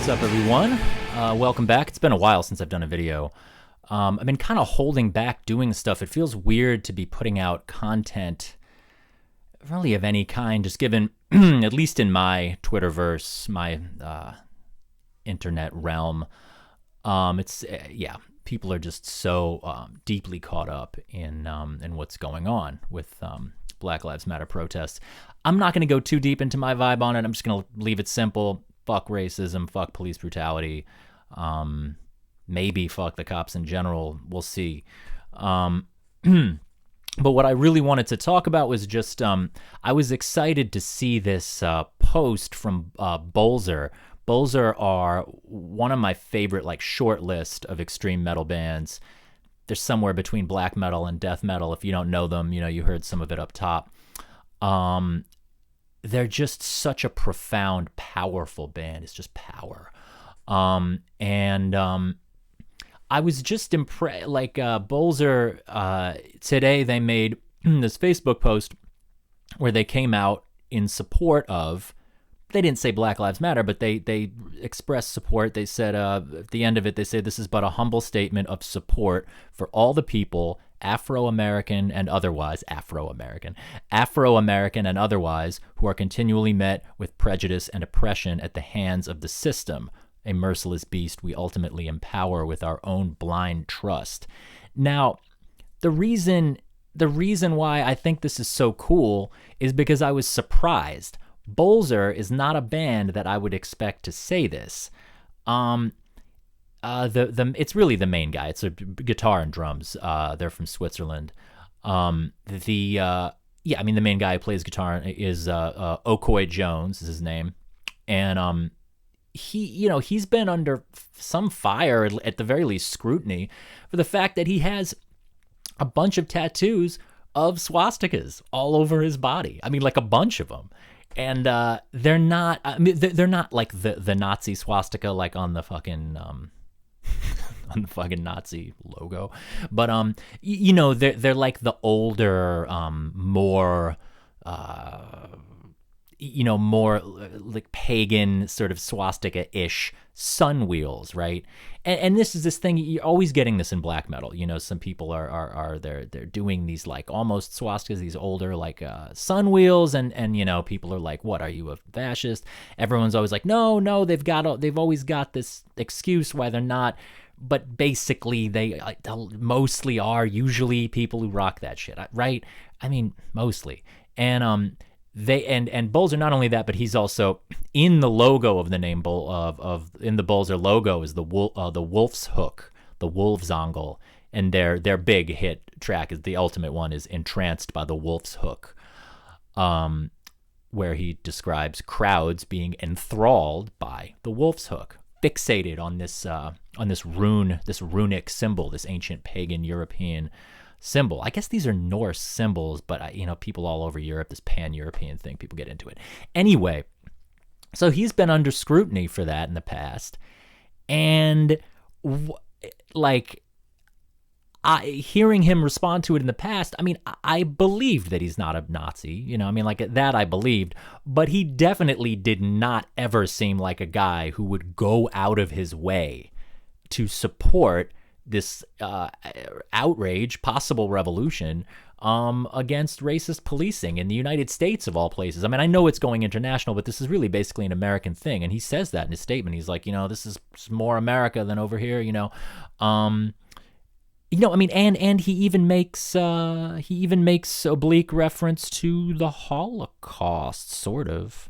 What's up, everyone? Welcome back. It's been a while since I've done a video. I've been kind of holding back doing stuff. It feels weird to be putting out content really of any kind, just given, at least in my Twitterverse, my internet realm, people are just so deeply caught up in what's going on with Black Lives Matter protests. I'm not going to go too deep into my vibe on it. I'm just going to leave it simple. Fuck racism, fuck police brutality, maybe fuck the cops in general. We'll see. But what I really wanted to talk about was just, I was excited to see this post from Bølzer. Bølzer are one of my favorite, like, short list of extreme metal bands. They're somewhere between black metal and death metal. If you don't know them, you know, you heard some of it up top. They're just such a profound, powerful band. It's just power. I was just impressed. Like, Bølzer, today they made this Facebook post where they came out in support of, they didn't say Black Lives Matter, but they expressed support. They said, at the end of it, they say, this is but a humble statement of support for all the people, Afro-American and otherwise, Afro-American and otherwise, who are continually met with prejudice and oppression at the hands of the system, a merciless beast we ultimately empower with our own blind trust. Now, the reason why I think this is so cool is because I was surprised. Bølzer is not a band that I would expect to say this. It's really the main guy. It's a guitar and drums. They're from Switzerland. The main guy who plays guitar is Okoi Jones is his name, and he's been under some fire, at the very least scrutiny, for the fact that he has a bunch of tattoos of swastikas all over his body. I mean, like a bunch of them. And they're not. I mean, they're not like the Nazi swastika, like on the fucking on the fucking Nazi logo. But they're like the older, more more like pagan sort of swastika-ish sun wheels, right? And this is this thing, you're always getting this in black metal. You know, some people are they're doing these like almost swastikas, these older like sun wheels, and people are like, what, are you a fascist? Everyone's always like, no, they've always got this excuse why they're not. But basically, they mostly are usually people who rock that shit, right? I mean, mostly. And and Bølzer, not only that, but he's also in the logo of the name in the Bølzer logo is the wolf's hook, the wolf's angle, and their big hit track is the ultimate one is Entranced by the Wolf's Hook, where he describes crowds being enthralled by the wolf's hook, fixated on this runic symbol, this ancient pagan European symbol. I guess these are Norse symbols, but people all over Europe, this pan-European thing, people get into it. Anyway, so he's been under scrutiny for that in the past, and hearing him respond to it in the past, I mean, I believed that he's not a Nazi, that I believed, but he definitely did not ever seem like a guy who would go out of his way to support this outrage, possible revolution, against racist policing in the United States, of all places. I mean, I know it's going international, but this is really basically an American thing, and he says that in his statement. He's like, this is more America than over here, and he even makes oblique reference to the Holocaust, sort of.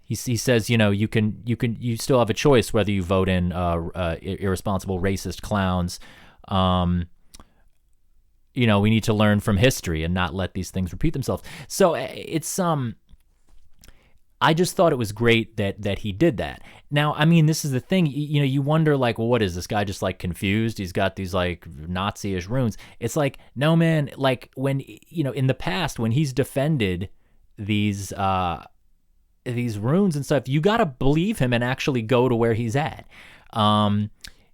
He says, you still have a choice whether you vote in irresponsible racist clowns. We need to learn from history and not let these things repeat themselves. So it's I just thought it was great that he did that. Now, I mean, this is the thing, you wonder, like, well, what is this guy, just like confused? He's got these like Nazi-ish runes. It's like, no, man, like when, in the past, when he's defended these runes and stuff, you got to believe him and actually go to where he's at.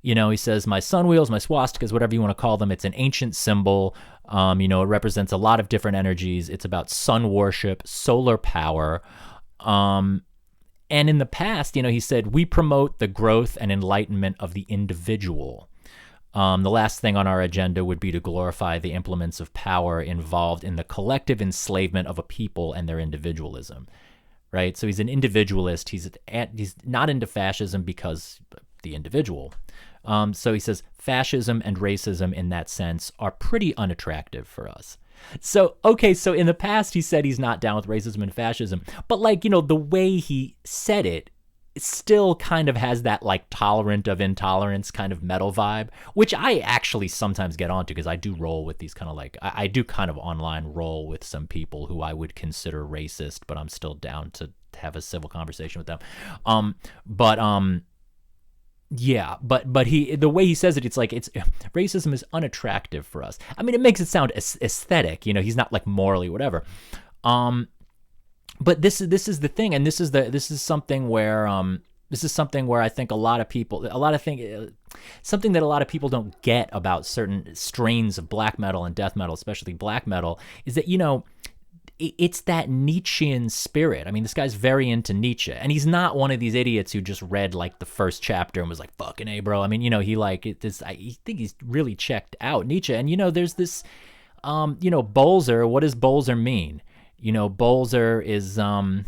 He says, my sun wheels, my swastikas, whatever you want to call them, it's an ancient symbol. It represents a lot of different energies. It's about sun worship, solar power. And in the past, he said, we promote the growth and enlightenment of the individual. The last thing on our agenda would be to glorify the implements of power involved in the collective enslavement of a people and their individualism, right? So he's an individualist. He's not into fascism because the individual. So he says fascism and racism in that sense are pretty unattractive for us. So, okay, so in the past he said he's not down with racism and fascism, but the way he said it still kind of has that tolerant of intolerance kind of metal vibe, which I actually sometimes get onto because I do roll with these kind of I do kind of online roll with some people who I would consider racist, but I'm still down to have a civil conversation with them. Yeah, but the way he says it, it's racism is unattractive for us. I mean, it makes it sound aesthetic, he's not something whatever. But this is the thing, and this is something where I think something that a lot of people don't get about certain strains of black metal and death metal, especially black metal, is that it's that Nietzschean spirit. I mean, this guy's very into Nietzsche, and he's not one of these idiots who just read the first chapter and was like, "Fucking A, bro." I mean, I think he's really checked out Nietzsche, and there's this, Bølzer. What does Bølzer mean? Bølzer is how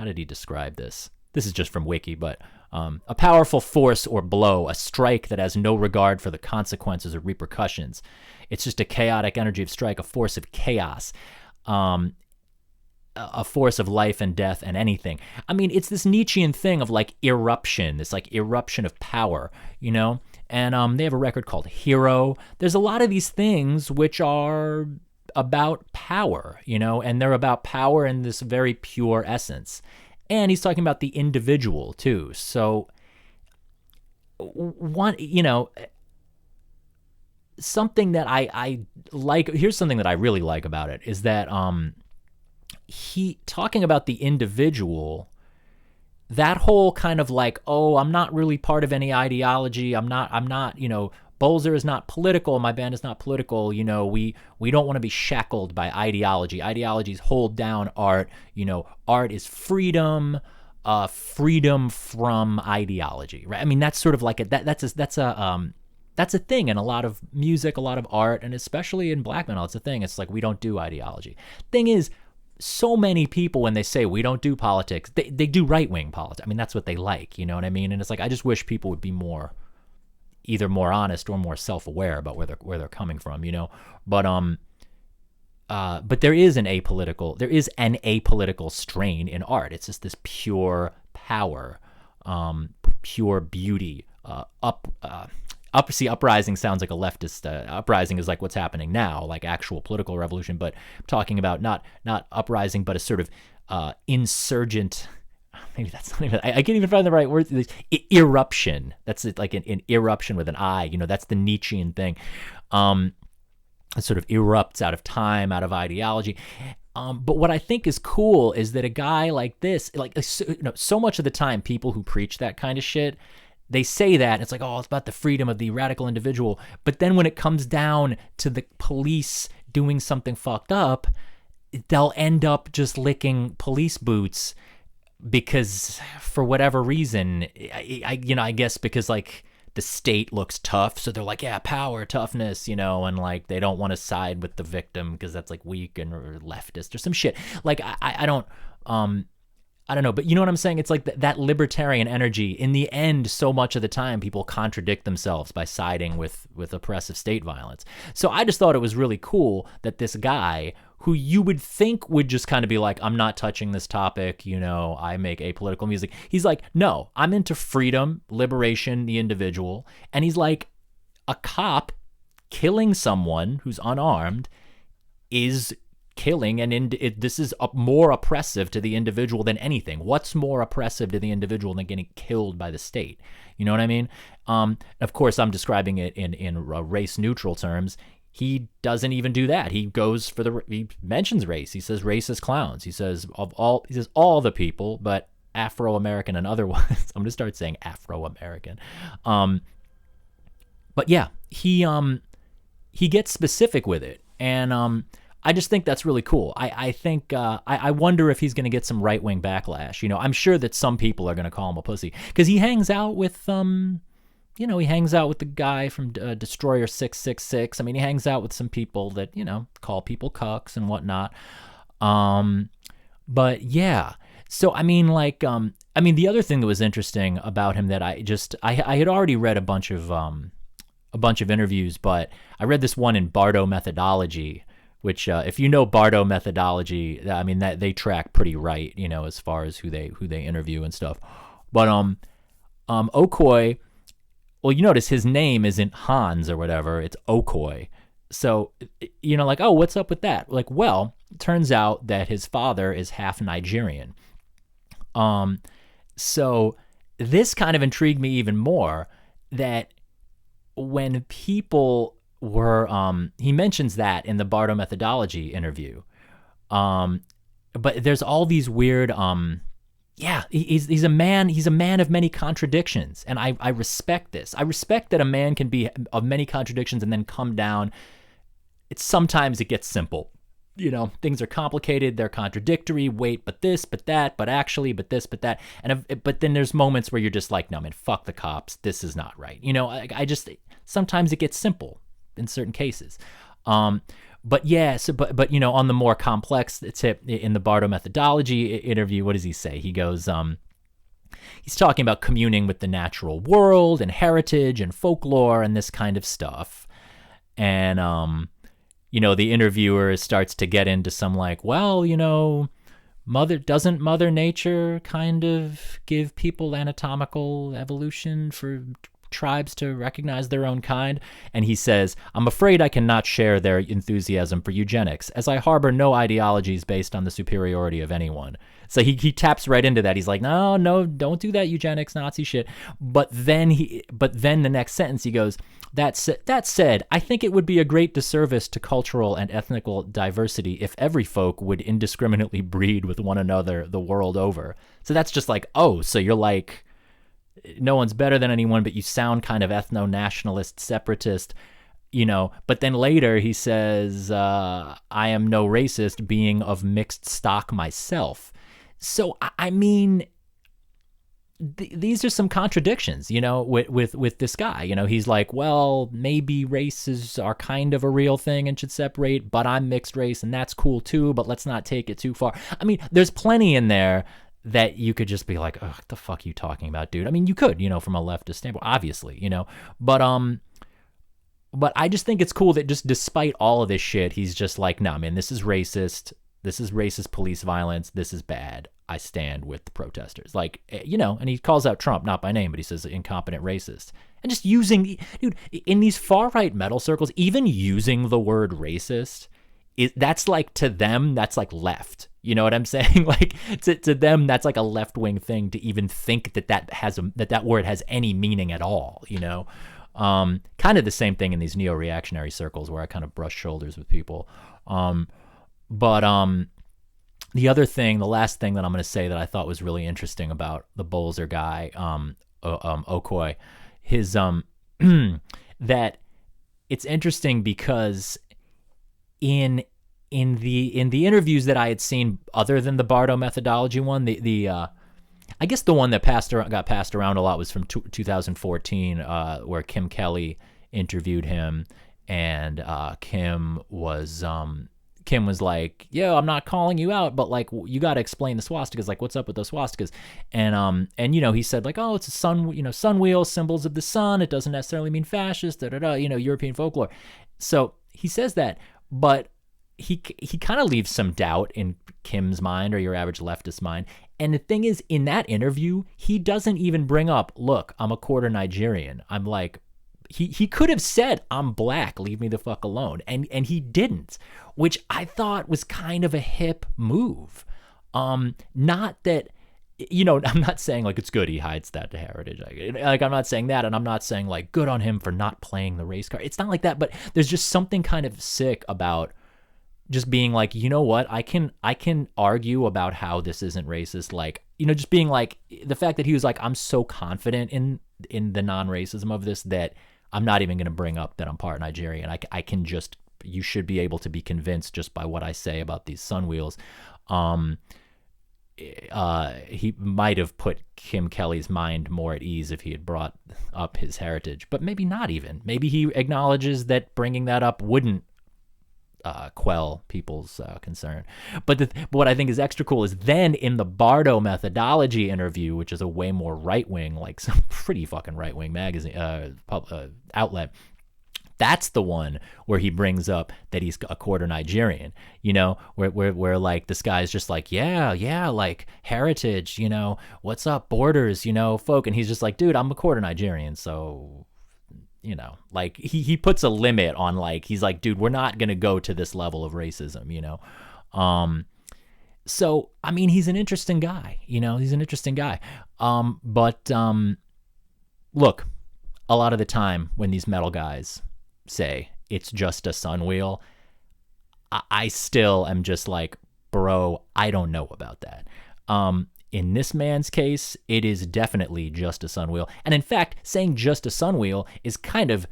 did he describe this? This is just from Wiki, but a powerful force or blow, a strike that has no regard for the consequences or repercussions. It's just a chaotic energy of strike, a force of chaos. A force of life and death and anything. I mean, it's this Nietzschean thing of eruption, this eruption of power, and they have a record called Hero. There's a lot of these things which are about power, and they're about power in this very pure essence. And he's talking about the individual too. So something that I like, here's something that I really like about it, is that he talking about the individual, that whole kind of I'm not really part of any ideology. I'm not, Bølzer is not political. My band is not political. We don't want to be shackled by ideology. Ideologies hold down art. Art is freedom, freedom from ideology, right? I mean, that's sort of that's a thing in a lot of music, a lot of art, and especially in black metal, it's a thing. It's we don't do ideology. Thing is, so many people, when they say we don't do politics, they do right-wing politics. I mean, that's what they like, you know what I mean? And it's I just wish people would be either more honest or more self-aware about where they're coming from, But there is an apolitical strain in art. It's just this pure power, pure beauty, uprising sounds like a leftist. Uprising is what's happening now, actual political revolution. But I'm talking about not uprising, but a sort of insurgent. Maybe that's not even. I can't even find the right word. Eruption. That's it, an eruption with an I. That's the Nietzschean thing. It sort of erupts out of time, out of ideology. But what I think is cool is that a guy like this, so much of the time, people who preach that kind of shit, they say that, and it's it's about the freedom of the radical individual. But then when it comes down to the police doing something fucked up, they'll end up just licking police boots because, for whatever reason, I guess because the state looks tough, so they're yeah, power, toughness, and they don't want to side with the victim because that's weak and or leftist or some shit. I don't know, but you know what I'm saying? It's that libertarian energy. In the end, so much of the time, people contradict themselves by siding with oppressive state violence. So I just thought it was really cool that this guy, who you would think would just kind of be I'm not touching this topic, I make apolitical music. He's no, I'm into freedom, liberation, the individual. And he's a cop killing someone who's unarmed is killing, and this is more oppressive to the individual than anything. What's more oppressive to the individual than getting killed by the state? You know what I mean? Of course, I'm describing it in race neutral terms. He doesn't even do that. He goes he mentions race. He says racist clowns. He says all the people, but Afro-American and other ones. I'm gonna start saying Afro-American. But yeah, he gets specific with it, and I just think that's really cool. I think I wonder if he's going to get some right wing backlash. You know, I'm sure that some people are going to call him a pussy because he hangs out with you know, he hangs out with the guy from Destroyer 666. I mean, he hangs out with some people that, you know, call people cucks and whatnot. But yeah. So I mean, like, I mean, the other thing that was interesting about him that I had already read a bunch of interviews, but I read this one in Bardo Methodology, which if you know Bardo Methodology, I mean that they track pretty right, you know, as far as who they interview and stuff. But Okoi, well, you notice his name isn't Hans or whatever, it's Okoi. So, you know, like, oh, what's up with that? Like, well, it turns out that his father is half Nigerian. So this kind of intrigued me even more, that when people were, he mentions that in the Bardo Methodology interview. But there's all these weird, yeah, he's a man of many contradictions. And I respect this. I respect that a man can be of many contradictions and then come down. Sometimes it gets simple. You know, things are complicated, they're contradictory, wait, but this, but that, but actually, but this, but that. But then there's moments where you're just like, no, man, fuck the cops. This is not right. You know, I just, sometimes it gets simple in certain cases. But yeah, but you know, on the more complex tip in the Bardo Methodology interview, what does he say? He goes, he's talking about communing with the natural world and heritage and folklore and this kind of stuff. And, you know, the interviewer starts to get into some like, well, you know, doesn't Mother Nature kind of give people anatomical evolution for tribes to recognize their own kind? And he says, I'm afraid I cannot share their enthusiasm for eugenics, as I harbor no ideologies based on the superiority of anyone. So he taps right into that. He's like, no, don't do that eugenics Nazi shit. But then the next sentence he goes, that said, I think it would be a great disservice to cultural and ethnical diversity if every folk would indiscriminately breed with one another the world over. So that's just like, oh, so you're like, no one's better than anyone, but you sound kind of ethno-nationalist, separatist, you know. But then later he says, I am no racist, being of mixed stock myself. So, I mean, these are some contradictions, you know, with this guy. You know, he's like, well, maybe races are kind of a real thing and should separate, but I'm mixed race and that's cool too, but let's not take it too far. I mean, there's plenty in there that you could just be like, oh, what the fuck are you talking about, dude? I mean, you could, you know, from a leftist standpoint, obviously, you know, but I just think it's cool that just despite all of this shit, he's just like, no, man, this is racist. This is racist police violence. This is bad. I stand with the protesters. Like, you know, and he calls out Trump, not by name, but he says incompetent racist. And just using, dude, in these far-right metal circles, even using the word racist, that's like, to them, that's like left. You know what I'm saying? Like, to them, that's like a left-wing thing to even think that word has any meaning at all, you know? Kind of the same thing in these neo-reactionary circles where I kind of brush shoulders with people. But the last thing that I'm going to say that I thought was really interesting about the Bølzer guy, Okoi, his, that it's interesting because in the interviews that I had seen other than the Bardo Methodology one, I guess the one that got passed around a lot was from 2014, where Kim Kelly interviewed him, and Kim was like, yeah, I'm not calling you out, but like, you got to explain the swastikas. Like, what's up with those swastikas? And you know, he said like, oh, it's a sun, you know, sun wheel, symbols of the sun. It doesn't necessarily mean fascist, you know, European folklore. So he says that, but he kind of leaves some doubt in Kim's mind or your average leftist mind. And the thing is, in that interview, he doesn't even bring up, look, I'm a quarter Nigerian. I'm like, he could have said, I'm black, leave me the fuck alone. And he didn't, which I thought was kind of a hip move. Not that, you know, I'm not saying like it's good he hides that to heritage. Like, I'm not saying that, and I'm not saying like good on him for not playing the race card. It's not like that, but there's just something kind of sick about just being like, you know what, I can argue about how this isn't racist. Like, you know, just being like, the fact that he was like, I'm so confident in the non-racism of this that I'm not even going to bring up that I'm part Nigerian. I can just you should be able to be convinced just by what I say about these Sun wheels. He might have put Kim Kelly's mind more at ease if he had brought up his heritage, but maybe not even. Maybe he acknowledges that bringing that up wouldn't quell people's concern. But what I think is extra cool is then in the Bardo methodology interview, which is a way more right-wing, like some pretty fucking right-wing magazine outlet, that's the one where he brings up that he's a quarter Nigerian, you know, where like this guy's just like, yeah, like heritage, you know, what's up, borders, you know, folk. And he's just like, dude, I'm a quarter Nigerian. So, you know, like he puts a limit on, like, he's like, dude, we're not going to go to this level of racism, you know? So, I mean, he's an interesting guy, you know, but look, a lot of the time when these metal guys say it's just a Sun wheel, I still am just like, bro, I don't know about that. In this man's case, it is definitely just a Sun wheel. And in fact, saying just a Sun wheel is kind of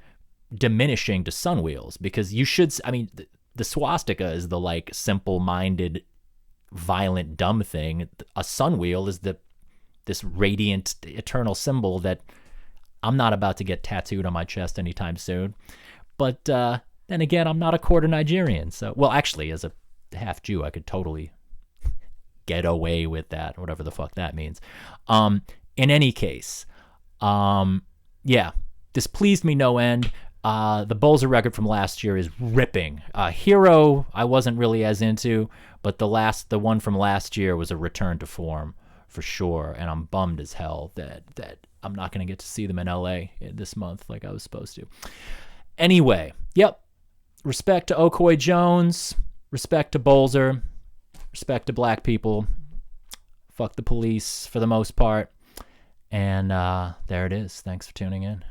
diminishing to Sun wheels, because you should, I mean, the swastika is the like simple-minded, violent, dumb thing. A Sun wheel is this radiant, eternal symbol that I'm not about to get tattooed on my chest anytime soon. But then again, I'm not a quarter Nigerian. So, well, actually, as a half Jew, I could totally get away with that, whatever the fuck that means. In any case, yeah, this pleased me no end. The Bølzer record from last year is ripping. Hero, I wasn't really as into, but the one from last year was a return to form for sure. And I'm bummed as hell that I'm not going to get to see them in LA this month like I was supposed to. Anyway, yep. Respect to Okoi Jones. Respect to Bølzer. Respect to black people. Fuck the police for the most part. And there it is. Thanks for tuning in.